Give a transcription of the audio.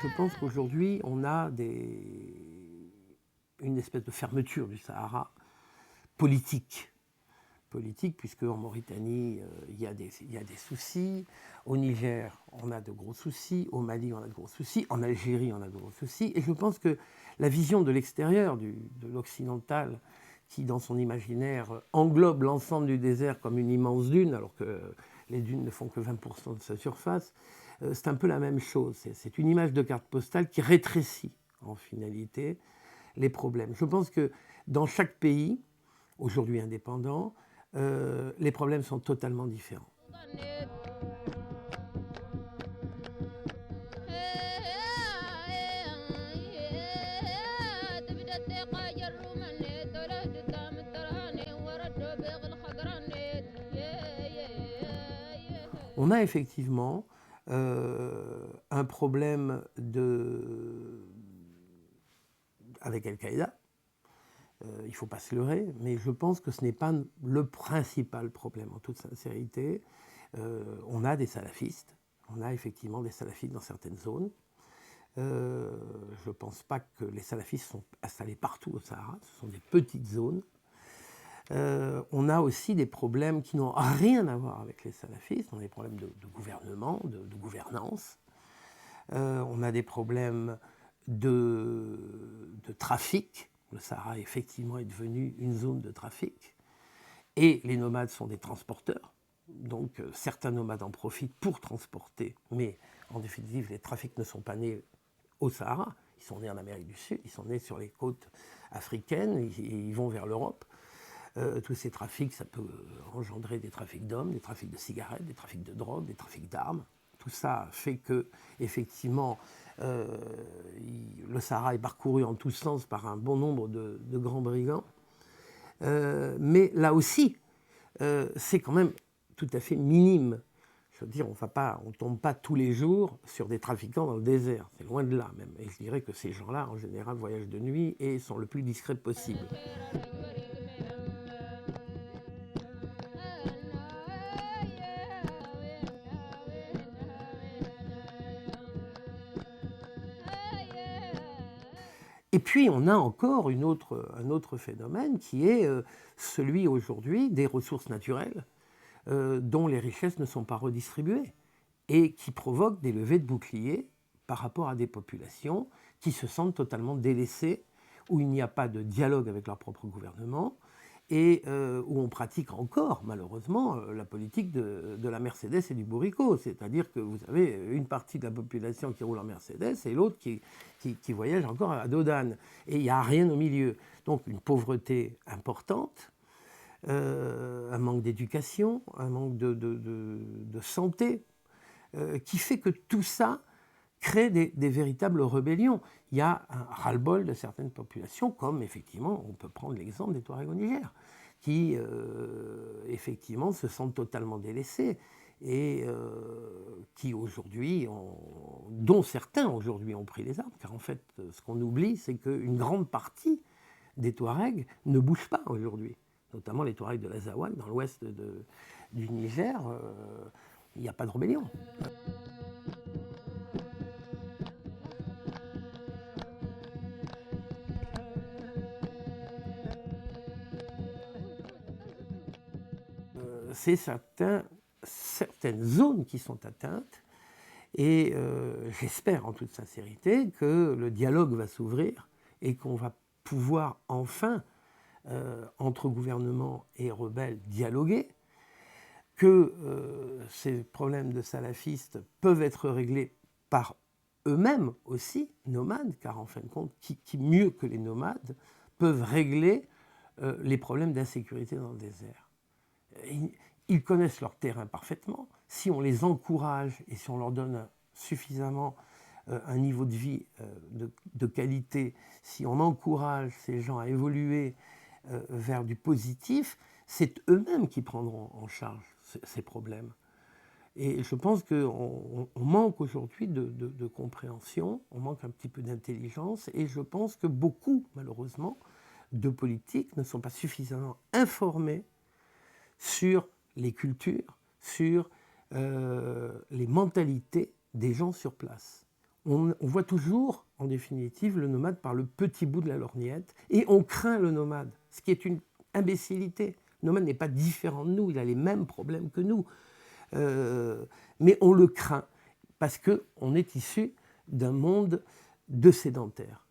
Je pense qu'aujourd'hui, on a une espèce de fermeture du Sahara politique. Politique, puisque en Mauritanie, il y a des soucis. Au Niger, on a de gros soucis. Au Mali, on a de gros soucis. En Algérie, on a de gros soucis. Et je pense que la vision de l'extérieur, de l'occidental, qui, dans son imaginaire, englobe l'ensemble du désert comme une immense dune, alors que les dunes ne font que 20% de sa surface, c'est un peu la même chose. C'est une image de carte postale qui rétrécit, en finalité, les problèmes. Je pense que dans chaque pays, aujourd'hui indépendant, les problèmes sont totalement différents. On a effectivement un problème avec Al-Qaïda. Il ne faut pas se leurrer, mais je pense que ce n'est pas le principal problème, en toute sincérité. On a des salafistes, on a effectivement des salafistes dans certaines zones. Je ne pense pas que les salafistes sont installés partout au Sahara, ce sont des petites zones. On a aussi des problèmes qui n'ont rien à voir avec les salafistes, on a des problèmes de gouvernement, de gouvernance. On a des problèmes de trafic. Le Sahara, effectivement, est devenu une zone de trafic. Et les nomades sont des transporteurs. Donc, certains nomades en profitent pour transporter. Mais, en définitive, les trafics ne sont pas nés au Sahara. Ils sont nés en Amérique du Sud. Ils sont nés sur les côtes africaines. Et ils vont vers l'Europe. Tous ces trafics, ça peut engendrer des trafics d'hommes, des trafics de cigarettes, des trafics de drogue, des trafics d'armes. Tout ça fait que, effectivement, le Sahara est parcouru en tous sens par un bon nombre de grands brigands. Mais là aussi, c'est quand même tout à fait minime. Je veux dire, on ne tombe pas tous les jours sur des trafiquants dans le désert. C'est loin de là, même. Et je dirais que ces gens-là, en général, voyagent de nuit et sont le plus discrets possible. Et puis, on a encore un autre phénomène qui est celui aujourd'hui des ressources naturelles dont les richesses ne sont pas redistribuées et qui provoquent des levées de boucliers par rapport à des populations qui se sentent totalement délaissées, où il n'y a pas de dialogue avec leur propre gouvernement et où on pratique encore, malheureusement, la politique de la Mercedes et du bourricot. C'est-à-dire que vous avez une partie de la population qui roule en Mercedes et l'autre qui voyage encore à dos d'âne. Et il n'y a rien au milieu. Donc une pauvreté importante, un manque d'éducation, un manque de santé, qui fait que tout ça crée des véritables rébellions. Il y a un ras-le-bol de certaines populations, comme effectivement, on peut prendre l'exemple des Touaregs au Niger, qui effectivement se sentent totalement délaissés et qui aujourd'hui, dont certains aujourd'hui ont pris les armes, car en fait, ce qu'on oublie, c'est qu'une grande partie des Touaregs ne bougent pas aujourd'hui, notamment les Touaregs de l'Azawad, dans l'ouest du Niger, il n'y a pas de rébellion. C'est certaines zones qui sont atteintes et j'espère en toute sincérité que le dialogue va s'ouvrir et qu'on va pouvoir enfin, entre gouvernement et rebelles, dialoguer, que ces problèmes de salafistes peuvent être réglés par eux-mêmes aussi, nomades, car en fin de compte, qui mieux que les nomades peuvent régler les problèmes d'insécurité dans le désert. Ils connaissent leur terrain parfaitement. Si on les encourage et si on leur donne suffisamment un niveau de vie de qualité, si on encourage ces gens à évoluer vers du positif, c'est eux-mêmes qui prendront en charge ces problèmes. Et je pense qu'on manque aujourd'hui de compréhension, on manque un petit peu d'intelligence, et je pense que beaucoup, malheureusement, de politiques ne sont pas suffisamment informés sur les cultures, sur les mentalités des gens sur place. on voit toujours, en définitive, le nomade par le petit bout de la lorgnette, et on craint le nomade, ce qui est une imbécilité. Le nomade n'est pas différent de nous, il a les mêmes problèmes que nous. Mais on le craint, parce qu'on est issu d'un monde de sédentaires.